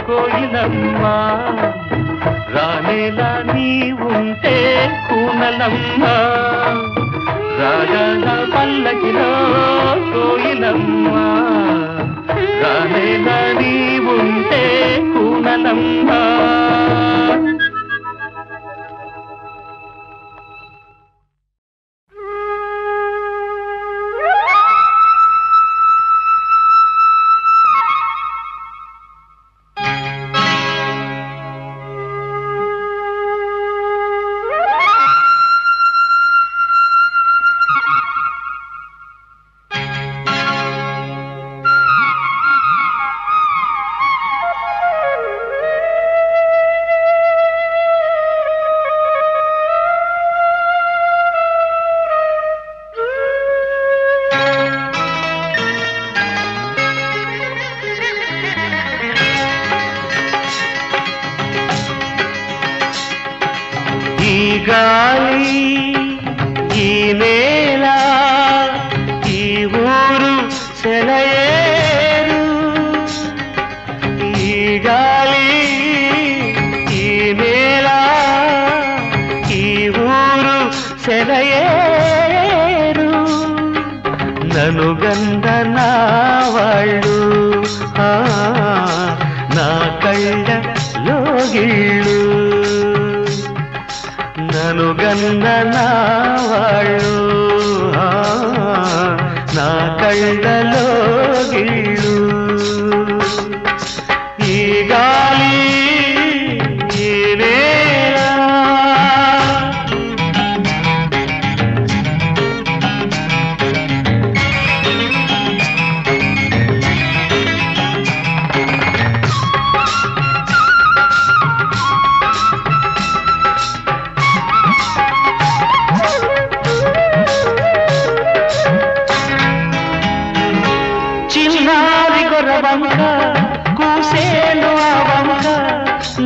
కోయిలమ్మ రానేలా నీ ఉంటే కూనలమ్మ. రాగాల పల్లకిలో కోయిలమ్మ రానేలా నీ ఉంటే కూనలమ్మ. గాలి ఈ నేల ఈ ఊరు సెలయేరు. ఈ గాలి ఈ నేల ఈ ఊరు సెలయేరు. నను గంధ నా వాళ్ళు నా కళ్ళ లోగిళ్ళు. నను గన్న నా వాళ్ళు నా కళ్ళలో గిళ్ళు. ఈ గాలి ఈ నేల వంక కూసేను ఆ వంక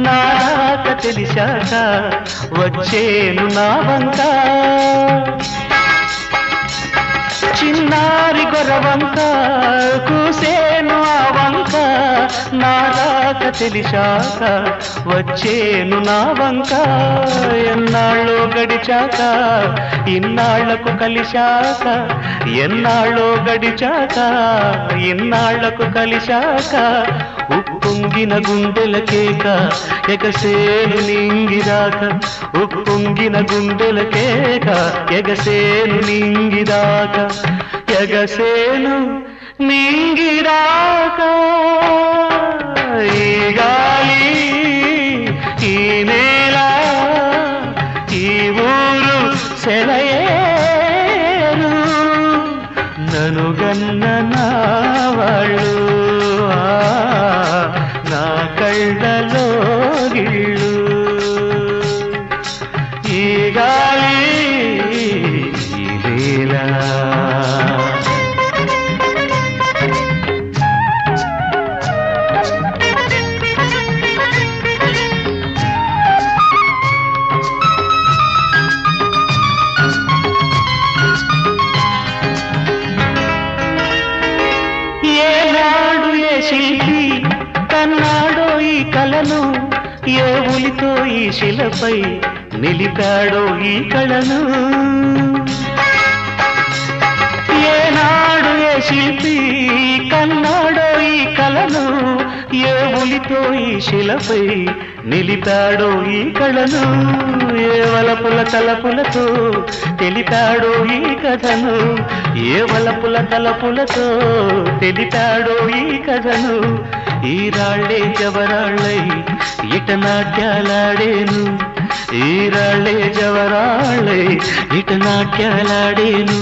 నాక తెలిసాక వచ్చేను నా వంక. చిన్నారి గొర్రవంక కూసేను ఆ వంక నాక తెలిసాక వచ్చేను నా వంక. ఎన్నాళ్ళో గడిచాక ఇన్నాళ్లకు కలిశాక ఎన్నాళ్ళో గడిచాక ఇన్నాళ్లకు కలిశాక ఉప్పొంగిన గుండెల కేక ఎగసేను నింగిరాక. ఉప్పొంగిన గుండెల కేక ఎగసేను నింగిరాక. ఎగసేను నింగిరాక. ఈ గాలి ఈ నేల ఈ ఊరు సెలయేరు. నను గన్న నా వాళ్ళు నా కళ్ళలో గిళ్ళు. ఈ గాలి ఈ నేల శిల్పి కన్నాడో ఈ కళను ఏ ఉలితో ఈ శిలపై నిలిపాడో ఈ కళను. ఏనాడు ఏ శిల్పి కన్నాడో ఈ కళను ఏ ఉలితో ఈ శిలపై నిలిపాడో ఈ కళను. ఏ వలపుల తలపులతో తెలిపాడో ఈ కథను. ఏ వలపుల తలపులతో తెలిపాడో ఈ కథను. ఈ రాళ్లే జవరాళ్ళై ఇట నాట్యాలాడేను. ఈ రాళ్లే జవరాళ్ళై ఇట నాట్యాలాడేను.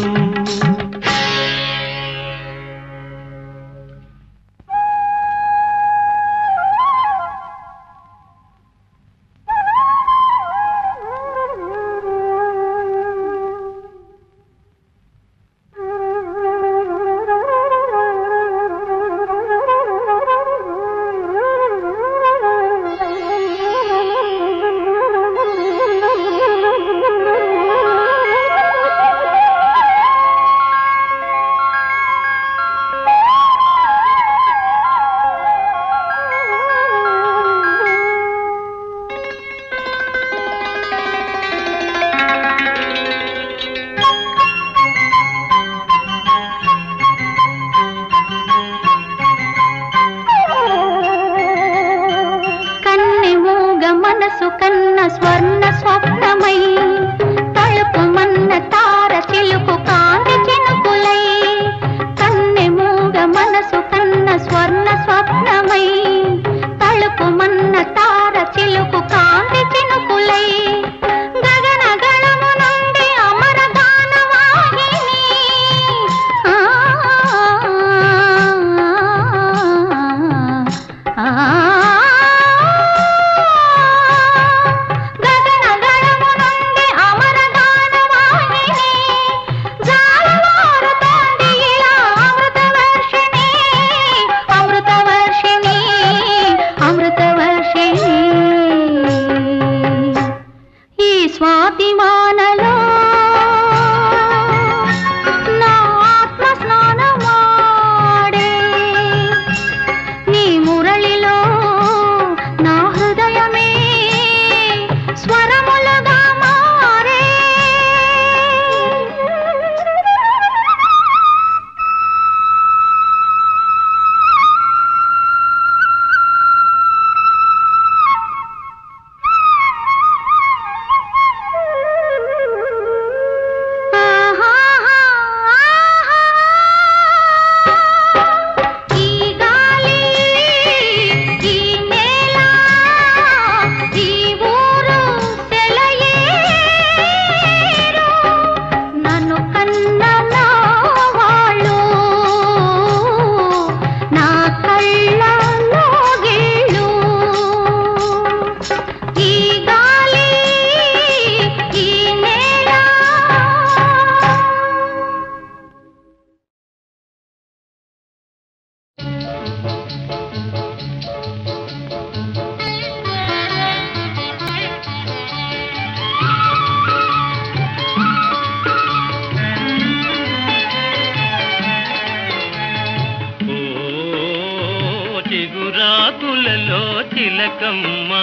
తిలకమ్మా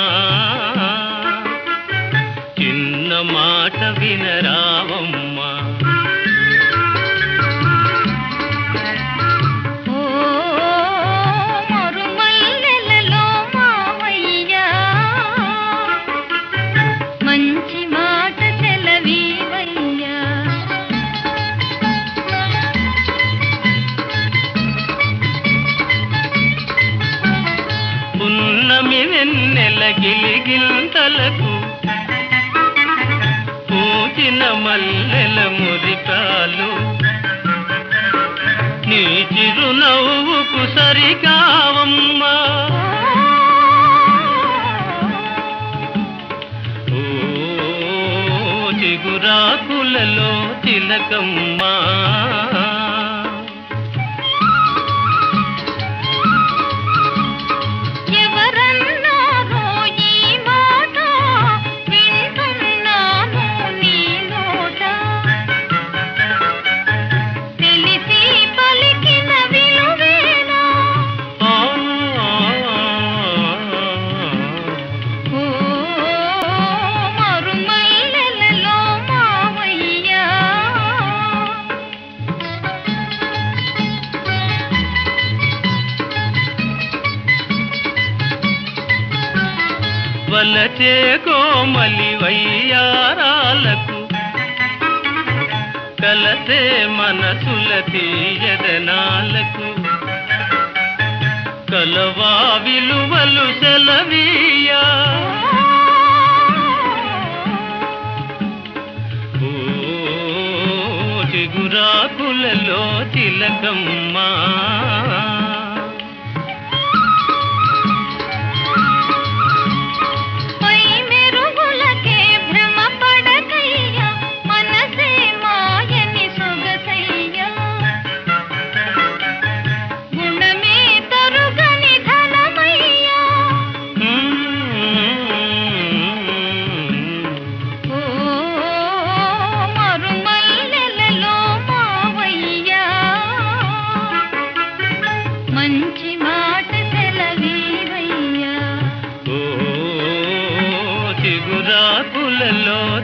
చిన్న మాట వినరావమ్మా గిలిగింతలకు పూచిన మల్లెల మురికాలు నీ చిరునవ్వుకు సరికావమ్మా ఓ చిగురాకులలో తిలకమ్మా వలచే కోమలి వయ్యారాలకు కలసే మనసుల తీయదనాలకు కలవా విలువలు సెలవీయా ఓ చిగురాకులలో తిలకమ్మా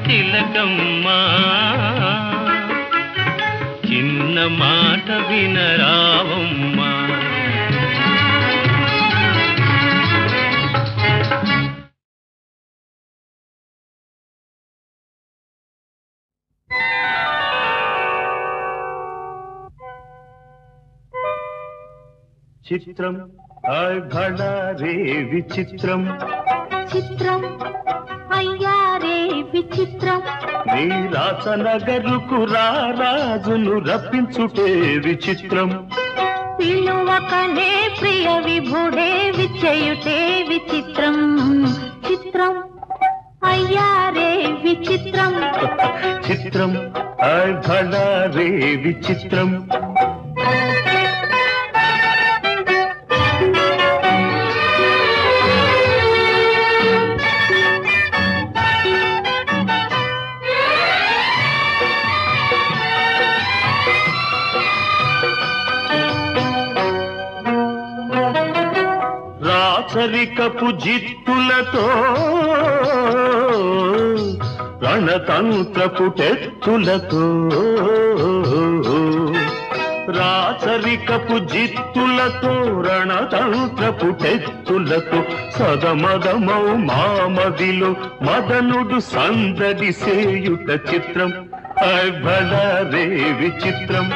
తిలకమ్మా చిన్న మాట వినరావమ్మా చిత్రం భళా రే విచిత్రం చిత్రం అయ్యా రే విచిత్రం నీరాసనగరుకు రాజును రప్పించుటే విచిత్రం పిలువకనే ప్రియ విభుడే విచేయుటే విచిత్రం చిత్రం అయ్యా రే విచిత్రం చిత్రం భళా రే విచిత్రం రాచరికపు జిత్తులతో రణతంత్రపు టెత్తులతో రాచరికపు జిత్తులతో రణతంత్రపు టెత్తులతో సదమదమౌ మామదిలో మదనుడు సందడి సేయుట చిత్రం భళా రే విచిత్రం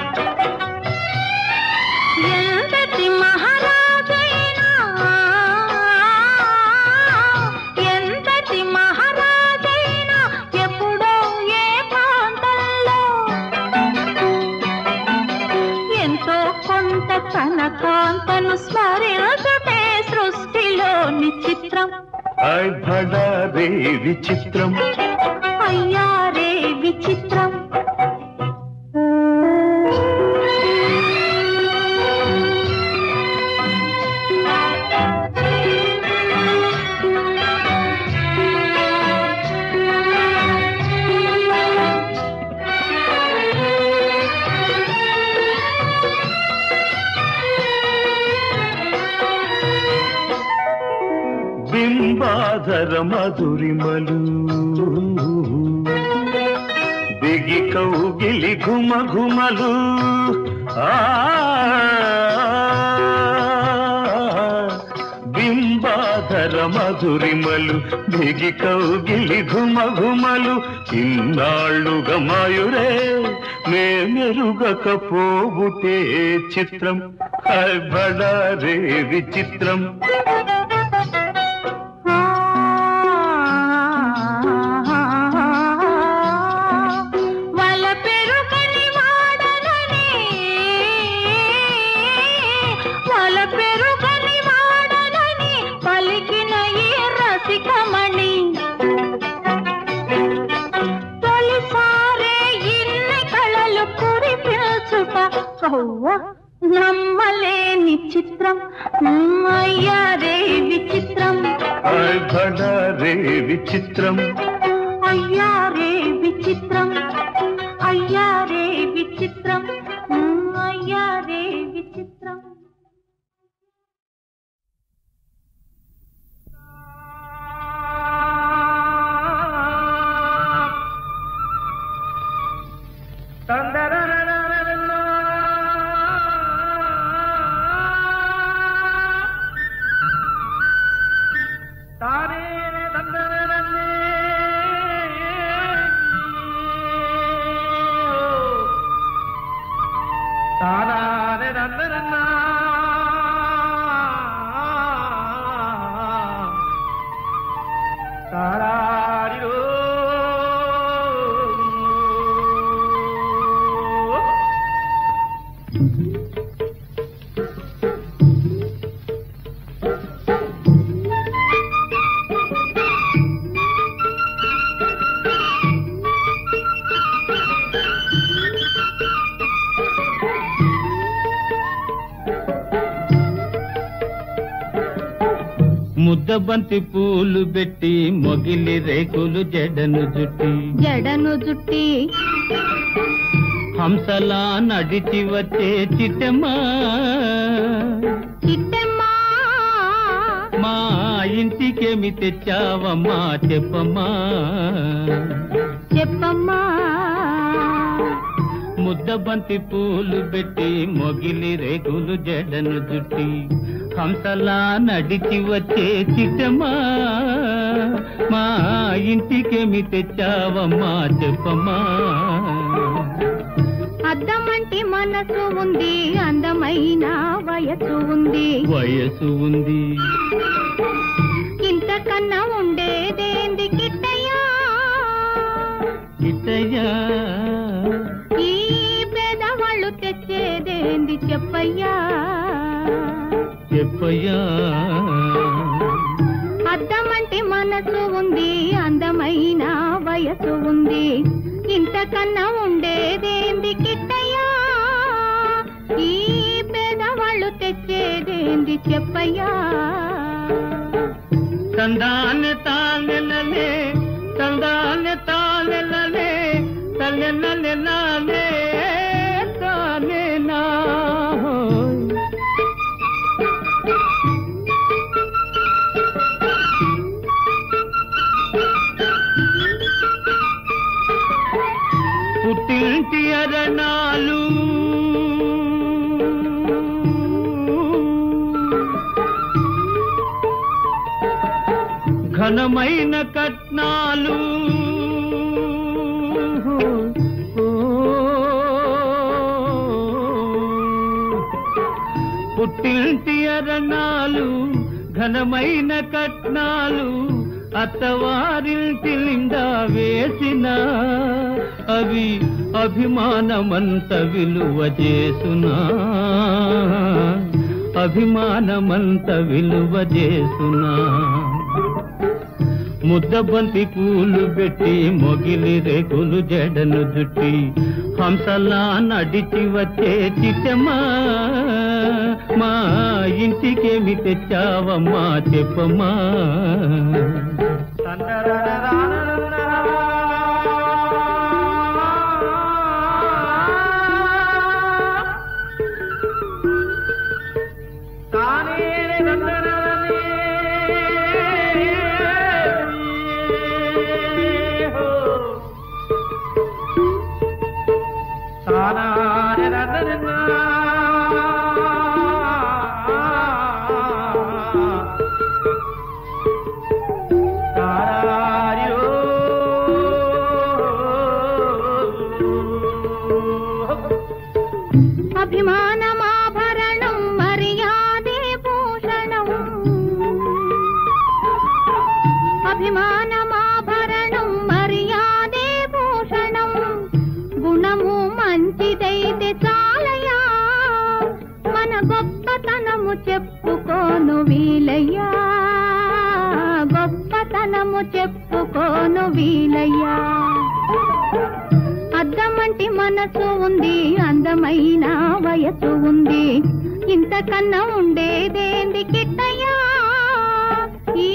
తన కాంతను స్మరించుటే సృష్టిలోని చిత్రం భళా రే విచిత్రం అయ్యా రే విచిత్రం బింబాధర మధురిమలు బిగి కౌగిలి ఘుమ ఘుమలు బింబాధర మధురిమలు బిగి కౌగిలి ఘుమ ఘుమలు ఇన్నాళ్ళుగా మాయురే మేమెరుగకపోబుటే చిత్రం బడారే విచిత్రం నమ్మలేని చిత్రం అయ్యారే విచిత్రం బడారే విచిత్రం అయ్యారే విచిత్రం అయ్యారే విచిత్రం అయ్యారే విచిత్రం ముద్దబంతి పూలు పెట్టి మొగిలి రేకులు జడను జుట్టి హంసలా నడిచి వచ్చే చిట్టమ్మా మా ఇంటికేమి తెచ్చావమ్మా చెప్పమ్మా ముద్దబంతి పూలు పెట్టి మొగిలి రేకులు జడను జుట్టి హంసలా నడిచి వచ్చే చిట్టమ్మా మా ఇంటికేమి తెచ్చావమ్మా చెప్పమ్మా అద్దమంటి మనసు ఉంది అందమైన వయసు ఉంది ఇంతకన్నా ఉండేదేంది కిట్టయ్యా ఈ పేదవాళ్ళు తెచ్చేదేంది చెప్పయ్యా అద్దమంటి మనసు ఉంది అందమైన వయసు ఉంది ఇంతకన్నా ఉండేదేంది కిట్టయ్యా ఈ పేదవాళ్ళు తెచ్చేదేంది చెప్పయ్యా తందాన్ని తానెలలే తందాన్ని తానెలలే తల్లెనలెలలే తానేనా పుట్టింటి అరణాలు ఘనమైన కట్నాలు పుట్టింటి అరణాలు ఘనమైన కట్నాలు అత్తవారింటి నిండా వేసిన అవి అభిమానమంత విలువ చేసునా ముద్దబంతి పూలు పెట్టి మొగిలి రేకులు జడను జుట్టి హంసలా నడిచి వచ్చే చిట్టమ్మా మా ఇంటికేమి తెచ్చావమ్మా చెప్పమ్మా అభిమానమాభరణం మర్యాదే భూషణం అభిమానమాభరణం మర్యాదే భూషణం గుణము మంచిదైతే చాలయా మన గొప్పతనము చెప్పుకోను వీలయ్యా గొప్పతనము చెప్పుకోను వీలయ్యా అద్దమంటి మనసు ఉంది అందమైన వయసు ఉంది ఇంతకన్నా ఉండేదేంది కిట్టయ్యా ఈ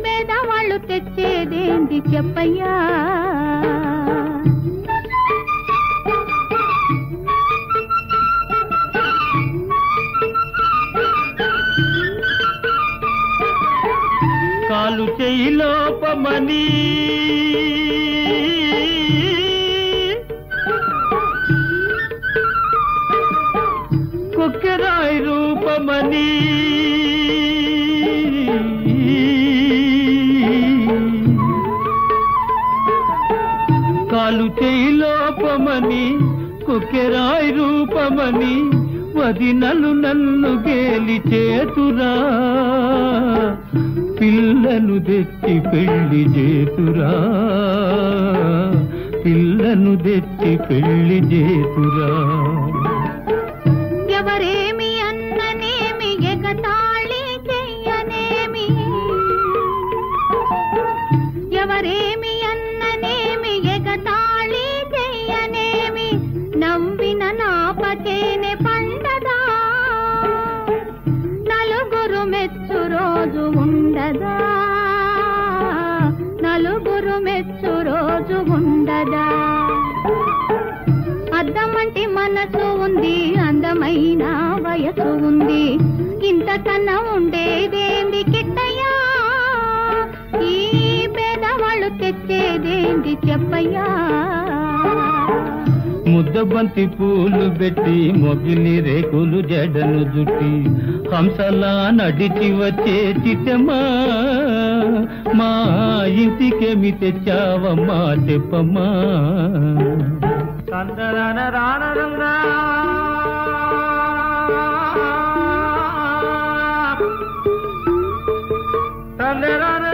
పేదవాళ్ళు తెచ్చేదేంది చెప్పయ్యా కాలు చేయి లోపమని కొక్కెరాయి రూపమని కాలు చేయి లోపమని కొక్కెరాయి రూపమని వదినలు నన్ను గేలి చేతురా పిల్లను తెచ్చి పెళ్లి చేతురా పిల్లను తెచ్చి పెళ్లి చేతురా ఎవరేమి అన్ననేమి ఎగతాళి చెయ్యనేమి ఎవరేమి అన్ననేమి ఎగతాళి చెయ్యనేమి నవ్విన నాపచేనే పండదా నలుగురు మెచ్చు రోజు ఉండదా నలుగురు మెచ్చు రోజు ఉండదా అద్దమంటి మనసు ఉంది అందమైన వయసు ఉంది ఇంతకన్నా ఉండేదేంది కిట్టయ్యా ఈ పేదవాళ్ళు తెచ్చేదేంది చెప్పయ్యా ముద్దబంతి పూలు పెట్టి మొగిలి రేకులు జడను జుట్టి హంసలా నడిచి వచ్చే చిట్టమ్మా మా ఇంటికేమి తెచ్చావమ్మా చెప్పమ్మా తందరన రానరంగా తందరన